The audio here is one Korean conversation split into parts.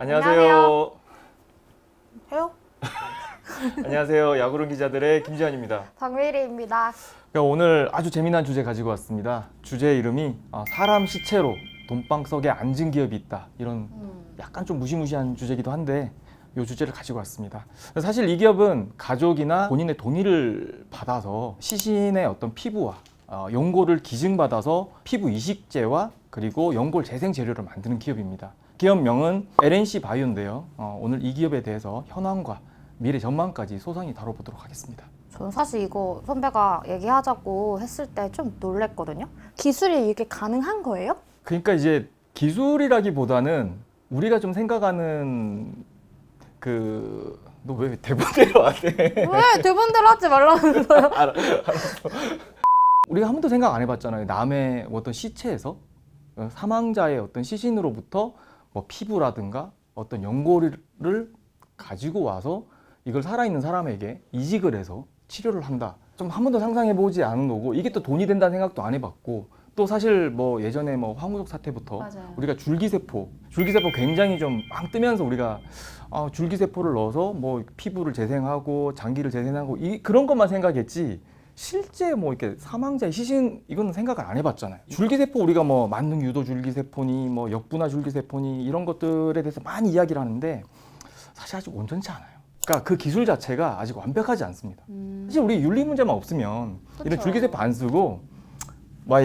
안녕하세요. 해요? 안녕하세요. 야구른 기자들의 김지환입니다. 박미리입니다. 오늘 아주 재미난 주제 가지고 왔습니다. 주제 이름이 사람 시체로 돈방석에 앉은 기업이 있다. 이런 약간 좀 무시무시한 주제이기도 한데 이 주제를 가지고 왔습니다. 사실 이 기업은 가족이나 본인의 동의를 받아서 시신의 어떤 피부와 연골을 기증받아서 피부 이식제와 그리고 연골 재생 재료를 만드는 기업입니다. 기업명은 LNC 바이오인데요. 오늘 이 기업에 대해서 현황과 미래 전망까지 소상히 다뤄보도록 하겠습니다. 저는 사실 이거 선배가 얘기하자고 했을 때 좀 놀랬거든요. 기술이 이게 가능한 거예요? 그러니까 이제 기술이라기보다는 우리가 좀 생각하는 너 왜 대본대로 안 해? 왜 대본대로 하지 말라는 거예요? 알았어. 우리가 한 번도 생각 안 해봤잖아요. 남의 어떤 시체에서 사망자의 어떤 시신으로부터 뭐 피부라든가 어떤 연골을 가지고 와서 이걸 살아있는 사람에게 이식을 해서 치료를 한다. 좀 한 번도 상상해보지 않은 거고 이게 또 돈이 된다는 생각도 안 해봤고 또 사실 뭐 예전에 뭐 황우석 사태부터 맞아요. 우리가 줄기세포 굉장히 좀 막 뜨면서 우리가 줄기세포를 넣어서 뭐 피부를 재생하고 장기를 재생하고 그런 것만 생각했지 실제 뭐 이렇게 사망자의 시신 이거는 생각을 안 해봤잖아요. 줄기세포 우리가 뭐 만능 유도 줄기세포니 뭐 역분화 줄기세포니 이런 것들에 대해서 많이 이야기를 하는데 사실 아직 온전치 않아요. 그러니까 그 기술 자체가 아직 완벽하지 않습니다. 사실 우리 윤리 문제만 없으면 이런 줄기세포 안 쓰고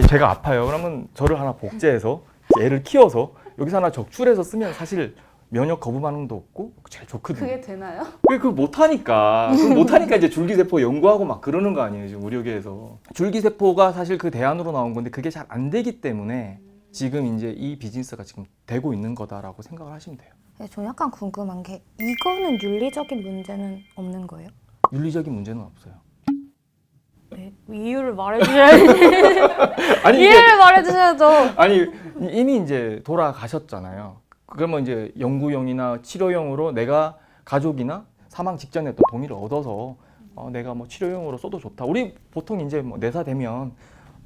제가 아파요. 그러면 저를 하나 복제해서 애를 키워서 여기서 하나 적출해서 쓰면 사실 면역 거부 반응도 없고 제일 좋거든요. 그게 되나요? 왜 그걸 못하니까 이제 줄기세포 연구하고 막 그러는 거 아니에요 지금 의료계에서. 줄기세포가 사실 그 대안으로 나온 건데 그게 잘 안 되기 때문에 지금 이제 이 비즈니스가 지금 되고 있는 거다라고 생각을 하시면 돼요. 네, 저는 약간 궁금한 게 이거는 윤리적인 문제는 없는 거예요? 윤리적인 문제는 없어요. 네, 이유를 말해주셔야지. 아니 이유를 말해주셔야죠. 아니 이미 이제 돌아가셨잖아요. 그러면 이제 연구용이나 치료용으로 내가 가족이나 사망 직전에 어떤 동의를 얻어서 내가 뭐 치료용으로 써도 좋다. 우리 보통 이제 뭐 내사 되면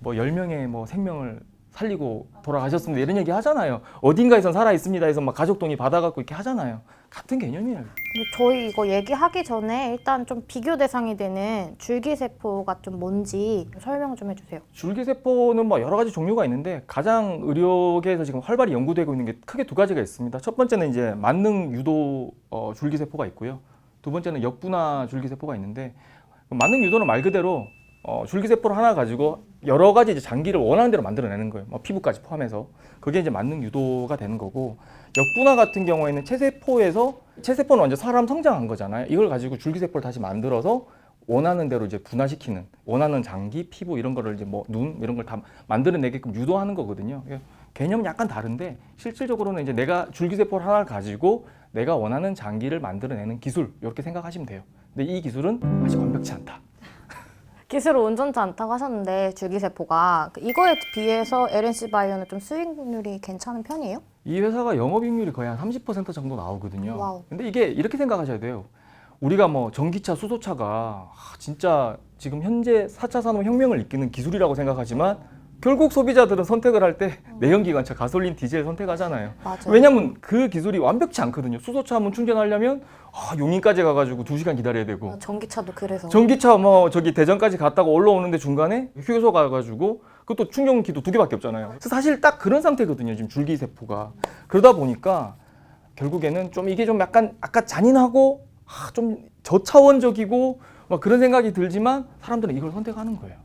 뭐 10명의 뭐 생명을 살리고 돌아가셨습니다 이런 얘기 하잖아요. 어딘가에선 살아 있습니다 해서 막 가족 동의 받아갖고 이렇게 하잖아요. 같은 개념이에요. 근데 저희 이거 얘기하기 전에 일단 좀 비교 대상이 되는 줄기세포가 좀 뭔지 설명 좀 해주세요. 줄기세포는 뭐 여러 가지 종류가 있는데 가장 의료계에서 지금 활발히 연구되고 있는 게 크게 두 가지가 있습니다. 첫 번째는 이제 만능 유도 줄기세포가 있고요. 두 번째는 역분화 줄기세포가 있는데 만능 유도는 말 그대로 줄기세포를 하나 가지고 여러 가지 이제 장기를 원하는 대로 만들어내는 거예요. 뭐 피부까지 포함해서. 그게 이제 만능 유도가 되는 거고, 역분화 같은 경우에는 체세포는 완전 사람 성장한 거잖아요. 이걸 가지고 줄기세포를 다시 만들어서 원하는 대로 이제 분화시키는, 원하는 장기, 피부 이런 거를 이제 뭐 눈 이런 걸 다 만들어내게끔 유도하는 거거든요. 개념은 약간 다른데 실질적으로는 이제 내가 줄기세포를 하나를 가지고 내가 원하는 장기를 만들어내는 기술 이렇게 생각하시면 돼요. 근데 이 기술은 아직 완벽치 않다. 기술은 온전치 않다고 하셨는데 줄기세포가 이거에 비해서 LNC 바이오는 좀 수익률이 괜찮은 편이에요? 이 회사가 영업이익률이 거의 한 30% 정도 나오거든요. 와우. 근데 이게 이렇게 생각하셔야 돼요. 우리가 뭐 전기차, 수소차가 진짜 지금 현재 4차 산업혁명을 이끄는 기술이라고 생각하지만 결국 소비자들은 선택을 할 때 내연기관차, 가솔린, 디젤 선택하잖아요. 맞아요. 왜냐면 그 기술이 완벽치 않거든요. 수소차 한번 충전하려면 용인까지 가가지고 2시간 기다려야 되고 전기차도 그래서 전기차 뭐 저기 대전까지 갔다가 올라오는데 중간에 휴게소 가가지고 그것도 충전기도 2개밖에 없잖아요. 그래서 사실 딱 그런 상태거든요. 지금 줄기세포가. 그러다 보니까 결국에는 좀 이게 좀 약간 잔인하고 좀 저차원적이고 막 그런 생각이 들지만 사람들은 이걸 선택하는 거예요.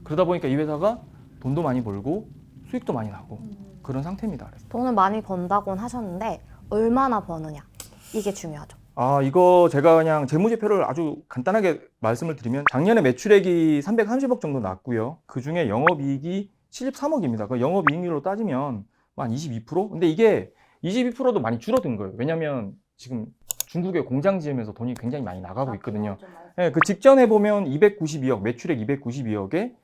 그러다 보니까 이 회사가 돈도 많이 벌고 수익도 많이 나고 그런 상태입니다. 그래서. 돈을 많이 번다고는 하셨는데 얼마나 버느냐 이게 중요하죠. 이거 제가 그냥 재무제표를 아주 간단하게 말씀을 드리면 작년에 매출액이 330억 정도 났고요. 그중에 영업이익이 73억입니다. 그 영업이익률로 따지면 한 22%? 근데 이게 22%도 많이 줄어든 거예요. 왜냐면 지금 중국에 공장 지으면서 돈이 굉장히 많이 나가고 있거든요. 네, 그 직전에 보면 292억, 매출액 292억에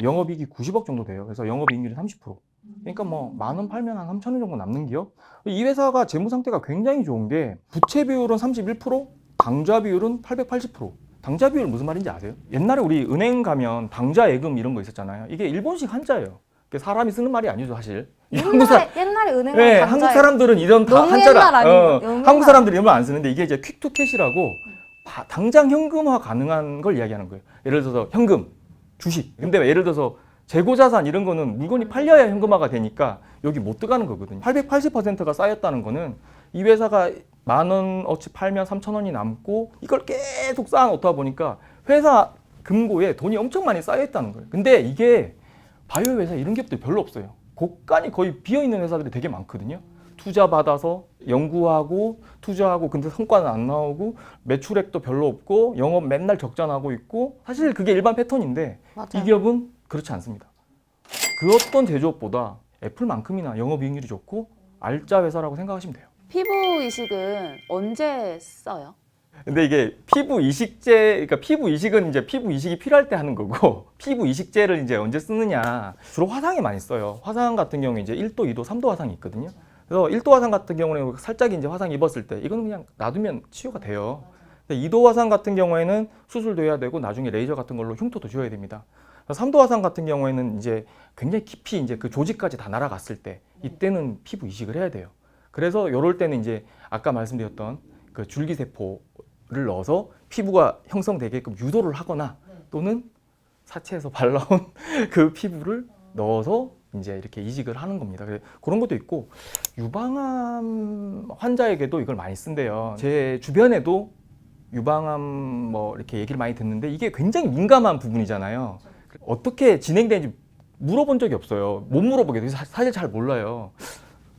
영업이익이 90억 정도 돼요. 그래서 영업이익률이 30%. 그러니까 뭐 10,000원 팔면 한 3,000원 정도 남는 기업. 이 회사가 재무 상태가 굉장히 좋은 게 부채 비율은 31%, 당좌 비율은 880%. 당좌 비율 무슨 말인지 아세요? 옛날에 우리 은행 가면 당좌 예금 이런 거 있었잖아요. 이게 일본식 한자예요. 사람이 쓰는 말이 아니죠, 사실. 한국 사람, 옛날에 은행은 네, 감자예요. 한국 사람들은 이런 다 너무 한자를 옛날 아니에요? 너무 한국 옛날. 사람들이 이런 말 안 쓰는데 이게 이제 퀵투캐시라고 당장 현금화 가능한 걸 이야기하는 거예요. 예를 들어서 현금, 주식. 근데 예를 들어서 재고자산 이런 거는 물건이 팔려야 현금화가 되니까 여기 못 들어가는 거거든요. 880%가 쌓였다는 거는 이 회사가 10,000원어치 팔면 3,000원이 남고 이걸 계속 쌓아놓다 보니까 회사 금고에 돈이 엄청 많이 쌓여 있다는 거예요. 근데 이게 바이오 회사 이런 기업들 별로 없어요. 곳간이 거의 비어 있는 회사들이 되게 많거든요. 투자 받아서 연구하고 투자하고 근데 성과는 안 나오고 매출액도 별로 없고 영업 맨날 적자나고 있고 사실 그게 일반 패턴인데 맞아요. 이 기업은 그렇지 않습니다. 그 어떤 제조업보다 애플만큼이나 영업이익률이 좋고 알짜 회사라고 생각하시면 돼요. 피부 이식은 언제 써요? 근데 이게 피부 이식제, 그러니까 피부 이식은 이제 피부 이식이 필요할 때 하는 거고 피부 이식제를 이제 언제 쓰느냐 주로 화상에 많이 써요. 화상 같은 경우에 이제 1도, 2도, 3도 화상이 있거든요. 그래서 1도 화상 같은 경우는 살짝 이제 화상 입었을 때 이거는 그냥 놔두면 치유가 돼요. 근데 2도 화상 같은 경우에는 수술도 해야 되고 나중에 레이저 같은 걸로 흉터도 지워야 됩니다. 3도 화상 같은 경우에는 이제 굉장히 깊이 이제 그 조직까지 다 날아갔을 때 이때는 피부 이식을 해야 돼요. 그래서 이럴 때는 이제 아까 말씀드렸던 그 줄기세포를 넣어서 피부가 형성되게끔 유도를 하거나 또는 사체에서 발라온 그 피부를 넣어서 이제 이렇게 이식을 하는 겁니다. 그런 것도 있고 유방암 환자에게도 이걸 많이 쓴대요. 제 주변에도 유방암 뭐 이렇게 얘기를 많이 듣는데 이게 굉장히 민감한 부분이잖아요. 어떻게 진행되는지 물어본 적이 없어요. 못 물어보게 돼요. 사실 잘 몰라요.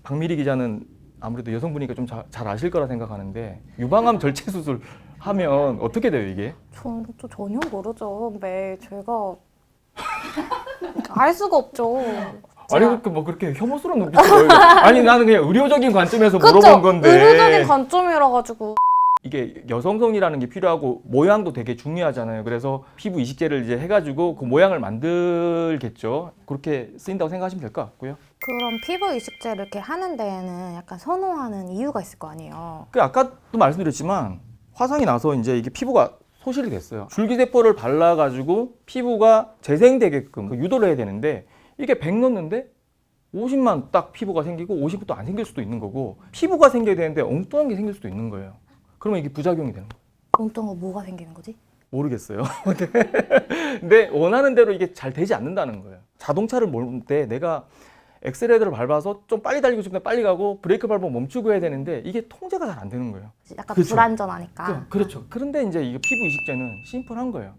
박미리 기자는 아무래도 여성분이니까 좀 잘 아실 거라 생각하는데 유방암 절제 수술 하면 어떻게 돼요 이게? 저는 또 전혀 모르죠. 근데 제가 알 수가 없죠. 아니 그렇게 뭐 그렇게 혐오스러운 눈빛으로 아니 나는 그냥 의료적인 관점에서 그쵸? 물어본 건데 의료적인 관점이라 가지고 이게 여성성이라는 게 필요하고 모양도 되게 중요하잖아요. 그래서 피부 이식제를 이제 해가지고 그 모양을 만들겠죠. 그렇게 쓰인다고 생각하시면 될 것 같고요. 그럼 피부 이식제를 이렇게 하는 데에는 약간 선호하는 이유가 있을 거 아니에요. 그 아까도 말씀드렸지만 화상이 나서 이제 이게 피부가 소실이 됐어요. 줄기세포를 발라가지고 피부가 재생되게끔 그 유도를 해야 되는데 이게 100 넣는데 50만 딱 피부가 생기고 50부터 안 생길 수도 있는 거고 피부가 생겨야 되는데 엉뚱한 게 생길 수도 있는 거예요. 그러면 이게 부작용이 되는 거예요. 엉뚱한 거 뭐가 생기는 거지? 모르겠어요. 근데 원하는 대로 이게 잘 되지 않는다는 거예요. 자동차를 몰 때 내가 엑셀레터를 밟아서 좀 빨리 달리고 싶은데 빨리 가고 브레이크 밟으면 멈추고 해야 되는데 이게 통제가 잘 안 되는 거예요. 약간 그렇죠. 불안전하니까. 그렇죠. 그런데 이제 이게 피부 이식제는 심플한 거예요.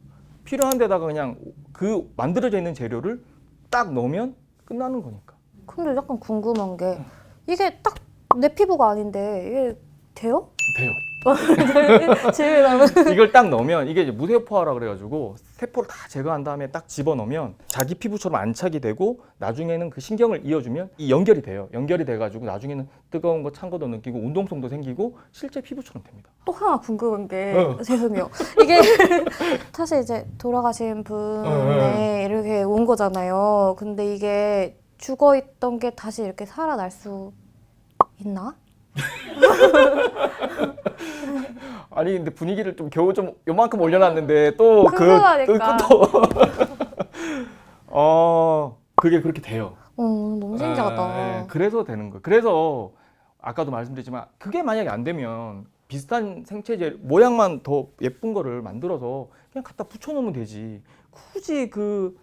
필요한 데다가 그냥 그 만들어져 있는 재료를 딱 넣으면 끝나는 거니까. 근데 약간 궁금한 게 이게 딱 내 피부가 아닌데 이게 돼요? 돼요. 질문하면 이걸 딱 넣으면 이게 이제 무세포화라 그래가지고 세포를 다 제거한 다음에 딱 집어넣으면 자기 피부처럼 안착이 되고 나중에는 그 신경을 이어주면 이 연결이 돼요. 연결이 돼가지고 나중에는 뜨거운 거 찬 거도 느끼고 운동성도 생기고 실제 피부처럼 됩니다. 또 하나 궁금한 게 죄송해요. 이게 사실 이제 돌아가신 분에 이렇게 온 거잖아요. 근데 이게 죽어 있던 게 다시 이렇게 살아날 수 있나? 아니 근데 분위기를 좀 겨우 좀 요만큼 올려놨는데 또 궁금하니까. 그게 그렇게 돼요. 너무 신기하다. 네, 그래서 되는 거예요. 그래서 아까도 말씀드렸지만 그게 만약에 안 되면 비슷한 생체제 모양만 더 예쁜 거를 만들어서 그냥 갖다 붙여놓으면 되지. 굳이 그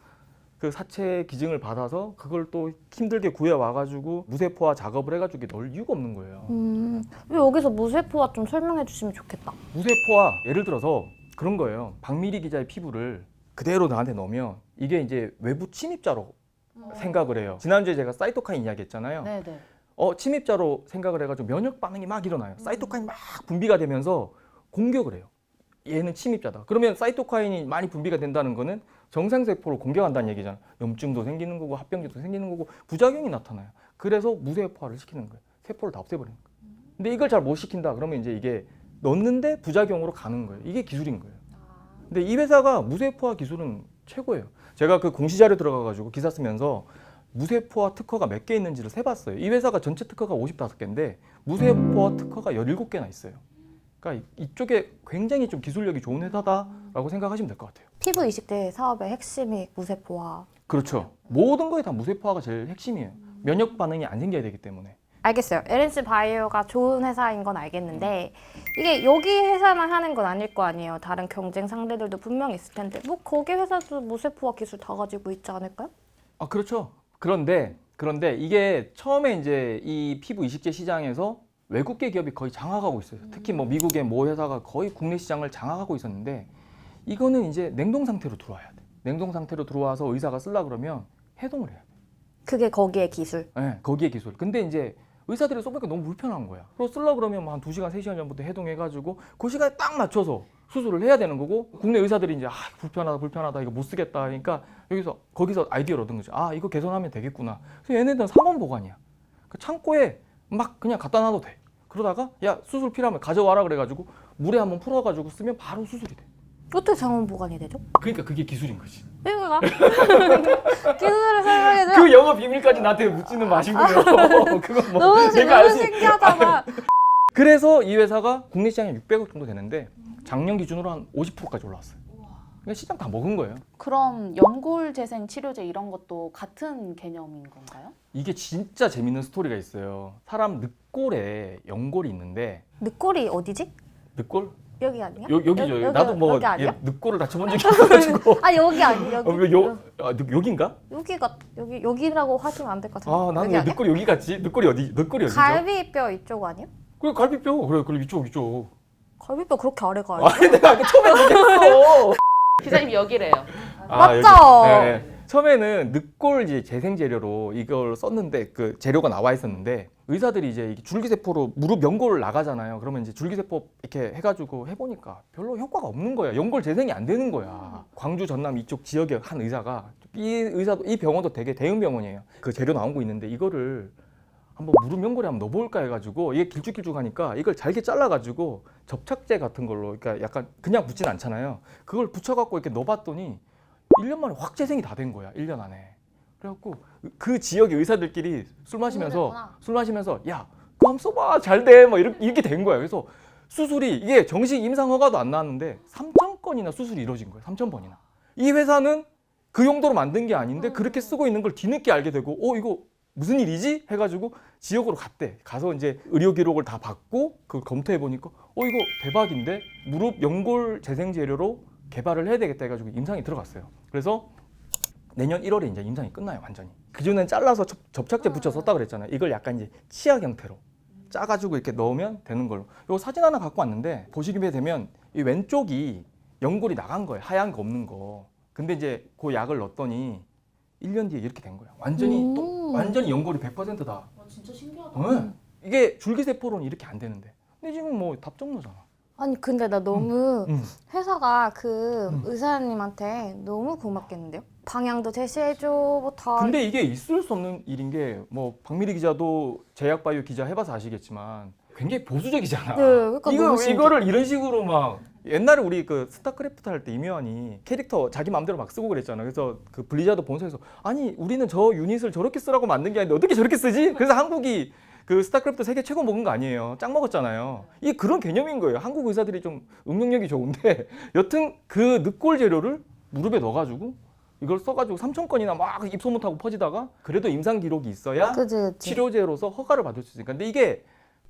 사체 기증을 받아서 그걸 또 힘들게 구해와가지고 무세포화 작업을 해가지고 넣을 이유가 없는 거예요. 여기서 무세포화 좀 설명해 주시면 좋겠다. 무세포화 예를 들어서 그런 거예요. 박미리 기자의 피부를 그대로 나한테 넣으면 이게 이제 외부 침입자로 생각을 해요. 지난주에 제가 사이토카인 이야기했잖아요. 네네. 침입자로 생각을 해가지고 면역 반응이 막 일어나요. 사이토카인이 막 분비가 되면서 공격을 해요. 얘는 침입자다. 그러면 사이토카인이 많이 분비가 된다는 거는 정상세포를 공격한다는 얘기잖아요. 염증도 생기는 거고 합병증도 생기는 거고 부작용이 나타나요. 그래서 무세포화를 시키는 거예요. 세포를 다 없애버리는 거예요. 근데 이걸 잘 못 시킨다 그러면 이제 이게 넣는데 부작용으로 가는 거예요. 이게 기술인 거예요. 근데 이 회사가 무세포화 기술은 최고예요. 제가 그 공시자료 들어가가지고 기사 쓰면서 무세포화 특허가 몇 개 있는지를 세봤어요. 이 회사가 전체 특허가 55개인데 무세포화 특허가 17개나 있어요. 그러니까 이쪽에 굉장히 좀 기술력이 좋은 회사다라고 생각하시면 될 것 같아요. 피부 이식제 사업의 핵심이 무세포화. 그렇죠. 모든 거에 다 무세포화가 제일 핵심이에요. 면역 반응이 안 생겨야 되기 때문에. 알겠어요. LNC 바이오가 좋은 회사인 건 알겠는데 이게 여기 회사만 하는 건 아닐 거 아니에요. 다른 경쟁 상대들도 분명히 있을 텐데 뭐 거기 회사도 무세포화 기술 다 가지고 있지 않을까요? 아, 그렇죠. 그런데 이게 처음에 이제 이 피부 이식제 시장에서 외국계 기업이 거의 장악하고 있어요. 특히 뭐 미국의 모 회사가 거의 국내 시장을 장악하고 있었는데 이거는 이제 냉동 상태로 들어와야 돼. 냉동 상태로 들어와서 의사가 쓰려 그러면 해동을 해야 돼. 그게 거기에 기술. 네, 거기에 기술. 근데 이제 의사들이 써보니까 너무 불편한 거야. 그리고 쓰려 그러면 뭐 한 2시간, 3시간 전부터 해동해가지고 그 시간에 딱 맞춰서 수술을 해야 되는 거고 국내 의사들이 이제 불편하다 이거 못 쓰겠다 하니까 거기서 아이디어를 얻은 거죠. 아, 이거 개선하면 되겠구나. 그래서 얘네들은 상온 보관이야. 그 창고에 막 그냥 갖다 놔도 돼. 그러다가 야, 수술 필요하면 가져와라 그래가지고 물에 한번 풀어가지고 쓰면 바로 수술이 돼. 어떻게 상온 보관이 되죠? 그러니까 그게 기술인 거지. 이거가 기술을 설명해줘. 그 영어 비밀까지 나한테 묻지는 마시고요. 그건 뭐 너무 내가 알 수. 신기하잖아. 그래서 이 회사가 국내 시장에 600억 정도 되는데 작년 기준으로 한 50%까지 올라왔어요. 그러니까 시장 다 먹은 거예요. 그럼 연골 재생 치료제 이런 것도 같은 개념인 건가요? 이게 진짜 재밌는 스토리가 있어요. 사람 늑골에 연골이 있는데 늑골이 어디지? 늑골? 여기 아니야? 여기죠. 나도 뭐 여기 아니야? 늑골을 다쳐본 적이 없어가지고. 아 여기 아니 여기. 여긴가? 여기라고 하시면 안 될 것 같은데. 아, 나는 여기 왜 아니야? 늑골이 여기 갔지? 늑골이 어디죠? 갈비뼈 이쪽 아니야? 그래, 갈비뼈. 그래 이쪽. 갈비뼈 그렇게 아래가 아니야? 아니 내가 아까 처음에 얘기했어. 기사님 여기래요. 맞죠? 네. 처음에는 늑골 이제 재생 재료로 이걸 썼는데 그 재료가 나와 있었는데 의사들이 이제 줄기세포로 무릎 연골 나가잖아요. 그러면 이제 줄기세포 이렇게 해가지고 해보니까 별로 효과가 없는 거야. 연골 재생이 안 되는 거야. 광주 전남 이쪽 지역의 한 의사가 이 병원도 되게 대형 병원이에요. 그 재료 나온 거 있는데 이거를 한번 무릎 연골에 한번 넣어볼까 해가지고 이게 길쭉길쭉하니까 이걸 잘게 잘라가지고 접착제 같은 걸로 그러니까 약간 그냥 붙진 않잖아요. 그걸 붙여갖고 이렇게 넣어봤더니 1년 만에 확 재생이 다 된 거야. 1년 안에. 그래갖고 그 지역의 의사들끼리 술 마시면서 야 그거 한번 써봐 잘 돼 막 이렇게 된 거야. 그래서 수술이 이게 정식 임상 허가도 안 나왔는데 3,000건이나 수술이 이루어진 거예요. 3,000번이나. 이 회사는 그 용도로 만든 게 아닌데 그렇게 쓰고 있는 걸 뒤늦게 알게 되고 이거 무슨 일이지? 해가지고 지역으로 갔대. 가서 이제 의료 기록을 다 받고 그 검토해 보니까 이거 대박인데 무릎 연골 재생 재료로 개발을 해야 되겠다 해가지고 임상이 들어갔어요. 그래서 내년 1월에 이제 임상이 끝나요, 완전히. 그전엔 잘라서 접착제 붙여 썼다 그랬잖아요. 이걸 약간 이제 치약 형태로 짜가지고 이렇게 넣으면 되는 걸로. 요 사진 하나 갖고 왔는데 보시게 되면 이 왼쪽이 연골이 나간 거예요. 하얀 거 없는 거. 근데 이제 그 약을 넣었더니 1년 뒤에 이렇게 된 거예요. 완전히 연골이 100%다. 와, 진짜 신기하다. 네. 이게 줄기세포로는 이렇게 안 되는데. 근데 지금 뭐 답정너잖아. 아니 근데 나 너무 회사가 그 음. 의사님한테 너무 고맙겠는데요? 방향도 제시해줘 뭐 다. 근데 이게 있을 수 없는 일인 게 뭐 박미리 기자도 제약바이오 기자 해봐서 아시겠지만 굉장히 보수적이잖아. 네, 그러니까 너무 신기해. 이거를 이런 식으로 막 옛날에 우리 그 스타크래프트 할 때 이묘한이 캐릭터 자기 마음대로 막 쓰고 그랬잖아. 그래서 그 블리자드 본사에서 아니 우리는 저 유닛을 저렇게 쓰라고 만든 게 아닌데 어떻게 저렇게 쓰지? 그래서 한국이 그 스타크래프트 세계 최고 먹은 거 아니에요. 짱 먹었잖아요. 이게 그런 개념인 거예요. 한국 의사들이 좀 응용력이 좋은데 여튼 그 늑골 재료를 무릎에 넣어가지고 이걸 써가지고 3,000건이나 막 입소문타고 퍼지다가 그래도 임상 기록이 있어야 그치. 치료제로서 허가를 받을 수 있으니까. 근데 이게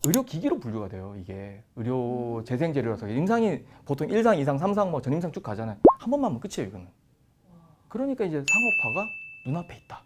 의료기기로 분류가 돼요. 이게 의료 재생 재료라서 임상이 보통 1상, 2상, 3상 뭐 전임상 쭉 가잖아요. 한 번만 하면 끝이에요. 이거는. 그러니까 이제 상업화가 눈앞에 있다.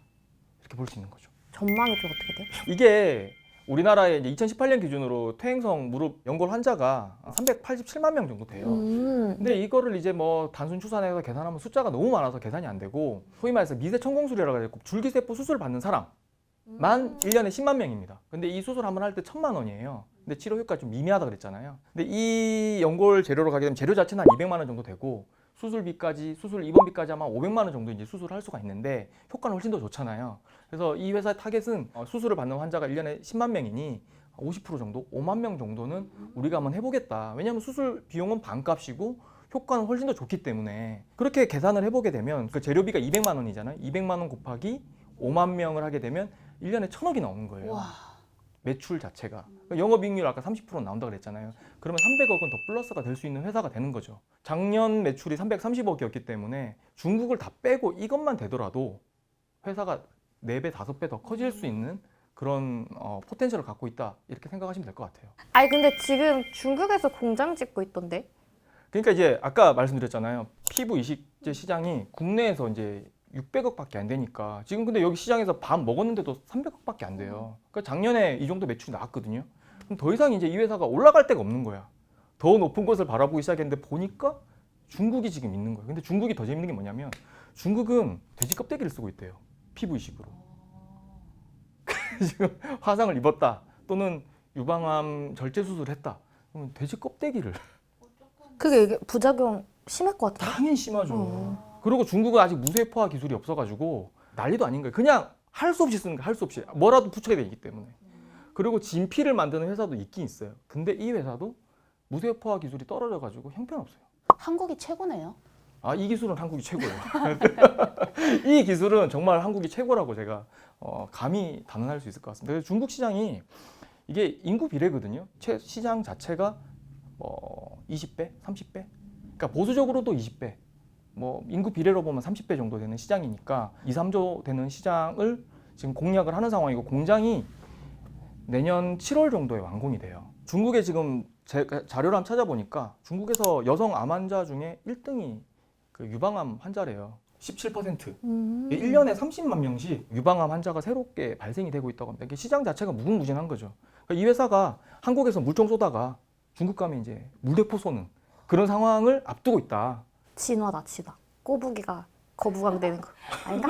이렇게 볼 수 있는 거죠. 전망이 좀 어떻게 돼요? 이게 우리나라에 이제 2018년 기준으로 퇴행성 무릎 연골 환자가 387만 명 정도 돼요. 근데 이거를 이제 뭐 단순 추산해서 계산하면 숫자가 너무 많아서 계산이 안 되고 소위 말해서 미세 천공술이라고 해서 줄기세포 수술 받는 사람만 1년에 10만 명입니다. 근데 이 수술 한번 할 때 1,000만 원이에요. 근데 치료 효과 좀 미미하다 그랬잖아요. 근데 이 연골 재료로 가게 되면 재료 자체는 한 200만 원 정도 되고 수술비까지 수술 입원비까지 아마 500만 원 정도 이제 수술을 할 수가 있는데 효과는 훨씬 더 좋잖아요. 그래서 이 회사의 타겟은 수술을 받는 환자가 1년에 10만 명이니 50% 정도, 5만 명 정도는 우리가 한번 해보겠다. 왜냐하면 수술 비용은 반값이고 효과는 훨씬 더 좋기 때문에 그렇게 계산을 해보게 되면 그 재료비가 200만 원이잖아요. 200만 원 곱하기 5만 명을 하게 되면 1년에 1,000억이 나오는 거예요. 와. 매출 자체가. 영업이익률 아까 30% 나온다 그랬잖아요. 그러면 300억은 더 플러스가 될 수 있는 회사가 되는 거죠. 작년 매출이 330억이었기 때문에 중국을 다 빼고 이것만 되더라도 회사가 4배, 5배 더 커질 수 있는 그런 포텐셜을 갖고 있다 이렇게 생각하시면 될 것 같아요. 아니 근데 지금 중국에서 공장 짓고 있던데? 그러니까 이제 아까 말씀드렸잖아요. 피부 이식제 시장이 국내에서 이제 600억밖에 안 되니까 지금 근데 여기 시장에서 밥 먹었는데도 300억밖에 안 돼요. 그러니까 작년에 이 정도 매출이 나왔거든요. 그럼 더 이상 이제 이 회사가 올라갈 데가 없는 거야. 더 높은 곳을 바라보기 시작했는데 보니까 중국이 지금 있는 거예요. 근데 중국이 더 재밌는 게 뭐냐면 중국은 돼지 껍데기를 쓰고 있대요. 피부 이식으로. 지금 화상을 입었다 또는 유방암 절제 수술을 했다. 그러면 돼지 껍데기를 그게 이게 부작용 심할 것 같아. 당연히 심하죠. 그리고 중국은 아직 무쇠포화 기술이 없어가지고 난리도 아닌 거예요. 그냥 할 수 없이 쓰는 거예요. 할 수 없이. 뭐라도 붙여야 되기 때문에. 그리고 진피를 만드는 회사도 있긴 있어요. 근데 이 회사도 무쇠포화 기술이 떨어져가지고 형편없어요. 한국이 최고네요. 아, 이 기술은 한국이 최고예요. 이 기술은 정말 한국이 최고라고 제가 감히 단언할 수 있을 것 같습니다. 그래서 중국 시장이 이게 인구 비례거든요. 시장 자체가 20배, 30배. 그러니까 보수적으로도 20배. 뭐 인구 비례로 보면 30배 정도 되는 시장이니까 2, 3조 되는 시장을 지금 공략을 하는 상황이고 공장이 내년 7월 정도에 완공이 돼요. 중국에 지금 자료를 한번 찾아보니까 중국에서 여성 암 환자 중에 1등이 그 유방암 환자래요. 17%. 1년에 30만 명씩 유방암 환자가 새롭게 발생이 되고 있다고 합니다. 이게 시장 자체가 무궁무진한 거죠. 그러니까 이 회사가 한국에서 물총 쏘다가 중국 가면 이제 물대포 쏘는 그런 상황을 앞두고 있다. 진화다 진화. 꼬부기가 거부감되는 거 아닌가?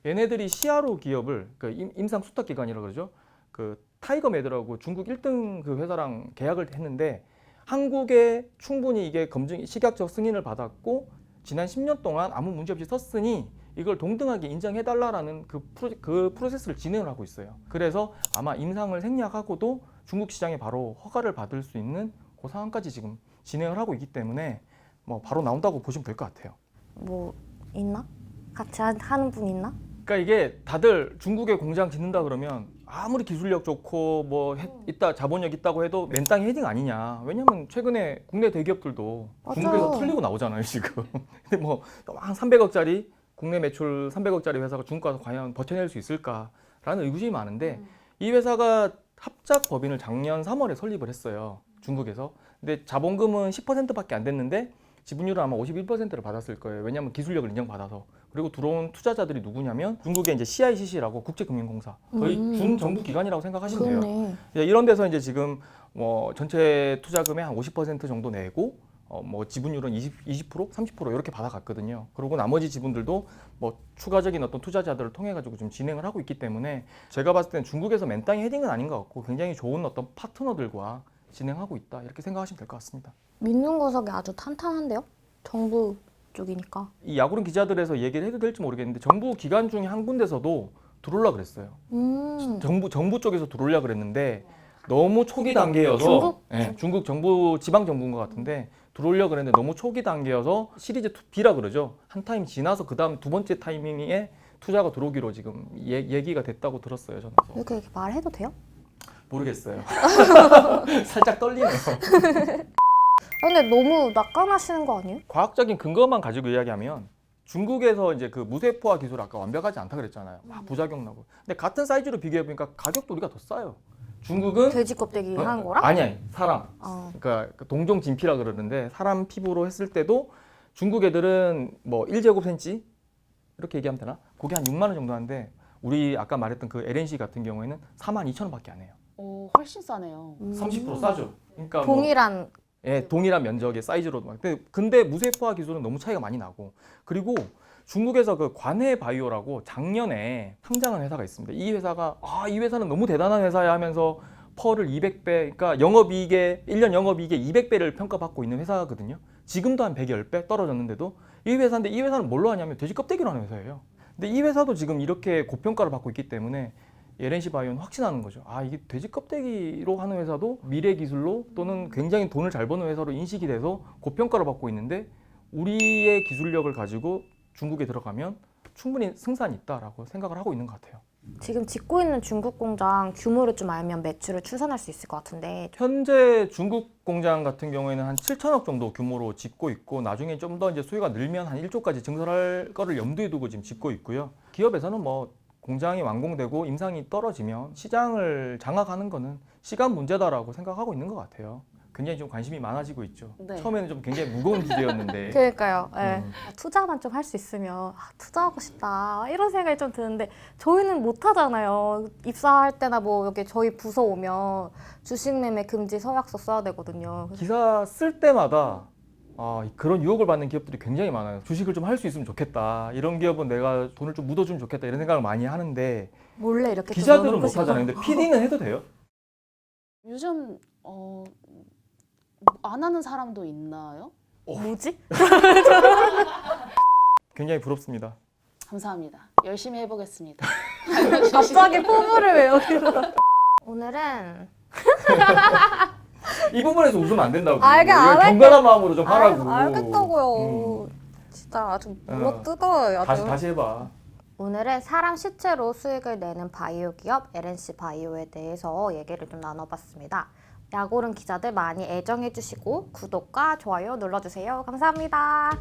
얘네들이 시아로 기업을 그 임상 수탁 기관이라고 그러죠. 그 타이거 매드라고 중국 1등 그 회사랑 계약을 했는데 한국에 충분히 이게 검증 식약처 승인을 받았고 지난 10년 동안 아무 문제 없이 썼으니 이걸 동등하게 인정해달라라는 그 프로세스를 진행을 하고 있어요. 그래서 아마 임상을 생략하고도 중국 시장에 바로 허가를 받을 수 있는 그 상황까지 지금 진행을 하고 있기 때문에 뭐 바로 나온다고 보시면 될 것 같아요. 뭐 있나? 같이 하는 분 있나? 그러니까 이게 다들 중국에 공장 짓는다 그러면 아무리 기술력 좋고 뭐 있다 자본력 있다고 해도 맨땅에 헤딩 아니냐. 왜냐면 최근에 국내 대기업들도 맞아. 중국에서 털리고 나오잖아요 지금. 근데 뭐 한 300억짜리 국내 매출 300억짜리 회사가 중국 가서 과연 버텨낼 수 있을까라는 의구심이 많은데 이 회사가 합작 법인을 작년 3월에 설립을 했어요 중국에서. 근데 자본금은 10%밖에 안 됐는데 지분율은 아마 51%를 받았을 거예요. 왜냐하면 기술력을 인정받아서. 그리고 들어온 투자자들이 누구냐면 중국의 이제 CICC라고 국제금융공사 거의 준정부 기관이라고 생각하시면 돼요. 그러네. 이런 데서 이제 지금 뭐 전체 투자금의 한 50% 정도 내고 뭐 지분율은 20%, 30% 이렇게 받아갔거든요. 그리고 나머지 지분들도 뭐 추가적인 어떤 투자자들을 통해 가지고 좀 진행을 하고 있기 때문에 제가 봤을 때는 중국에서 맨땅에 헤딩은 아닌 것 같고 굉장히 좋은 어떤 파트너들과 진행하고 있다 이렇게 생각하시면 될 것 같습니다. 믿는 구석이 아주 탄탄한데요? 정부 쪽이니까. 이 야구른 기자들에서 얘기를 해도 될지 모르겠는데 정부 기관 중에 한 군데서도 들어올라 그랬어요. 정부 쪽에서 들어올라 그랬는데 너무 초기 단계여서 중국? 네, 중국 정부 지방 정부인 것 같은데 들어올려 그랬는데 너무 초기 단계여서 시리즈 B라 그러죠. 한 타임 지나서 그 다음 두 번째 타이밍에 투자가 들어오기로 지금 얘기가 됐다고 들었어요. 저는 이렇게 말해도 돼요? 모르겠어요. 살짝 떨리네요. 근데 너무 낙관하시는 거 아니에요? 과학적인 근거만 가지고 이야기하면 중국에서 이제 그 무쇠포화 기술 아까 완벽하지 않다 그랬잖아요. 막 부작용 나고. 근데 같은 사이즈로 비교해 보니까 가격도 우리가 더 싸요. 중국은 돼지 껍데기 하는 거랑? 아니 사람. 어. 그러니까 동종 진피라 그러는데 사람 피부로 했을 때도 중국 애들은 뭐 1제곱센치 이렇게 얘기하면 되나? 그게 한 6만 원 정도 하는데 우리 아까 말했던 그 LNC 같은 경우에는 42,000원밖에 안 해요. 오, 훨씬 싸네요. 30% 싸죠. 그러니까 동일한 예, 동일한 면적의 사이즈로. 근데 무쇠포화 기술은 너무 차이가 많이 나고. 그리고 중국에서 그 관해 바이오라고 작년에 상장한 회사가 있습니다. 이 회사가 이 회사는 너무 대단한 회사야 하면서 펄을 200배, 그러니까 영업이익의 1년 영업이익의 200배를 평가받고 있는 회사거든요. 지금도 한 110배 떨어졌는데도 이 회사인데 이 회사는 뭘로 하냐면 돼지 껍데기로 하는 회사예요. 근데 이 회사도 지금 이렇게 고평가를 받고 있기 때문에 LNC 바이오는 확신하는 거죠. 이게 돼지 껍데기로 하는 회사도 미래 기술로 또는 굉장히 돈을 잘 버는 회사로 인식이 돼서 고평가를 받고 있는데 우리의 기술력을 가지고 중국에 들어가면 충분히 승산이 있다라고 생각을 하고 있는 것 같아요. 지금 짓고 있는 중국 공장 규모를 좀 알면 매출을 추산할 수 있을 것 같은데 현재 중국 공장 같은 경우에는 한 7천억 정도 규모로 짓고 있고 나중에 좀 더 이제 수요가 늘면 한 1조까지 증설할 거를 염두에 두고 지금 짓고 있고요. 기업에서는 뭐 공장이 완공되고 임상이 떨어지면 시장을 장악하는 거는 시간 문제다라고 생각하고 있는 것 같아요. 굉장히 좀 관심이 많아지고 있죠. 네. 처음에는 좀 굉장히 무거운 주제였는데 그러니까요. 예. 음. 투자만 좀 할 수 있으면 투자하고 싶다 이런 생각이 좀 드는데 저희는 못 하잖아요. 입사할 때나 뭐 여기 저희 부서 오면 주식 매매 금지 서약서 써야 되거든요. 기사 쓸 때마다 그런 유혹을 받는 기업들이 굉장히 많아요. 주식을 좀 할 수 있으면 좋겠다. 이런 기업은 내가 돈을 좀 묻어주면 좋겠다. 이런 생각을 많이 하는데 몰래 이렇게 좀 기자들은 넣어놓고 못 하잖아요. 근데 PD는 해도 돼요? 요즘 안 하는 사람도 있나요? 뭐지? 굉장히 부럽습니다. 감사합니다. 열심히 해보겠습니다. 갑자기 포부를 왜 여기서? 오늘은 이 부분에서 웃으면 안 된다고. 알게, 이거 안 경건한 마음으로 좀 하라고. 알겠다고요. 진짜 아주 물어 뜯어요. 다시 해봐. 오늘은 사람 시체로 수익을 내는 바이오 기업 LNC 바이오에 대해서 얘기를 좀 나눠봤습니다. 약오른 기자들 많이 애정해주시고 구독과 좋아요 눌러주세요. 감사합니다.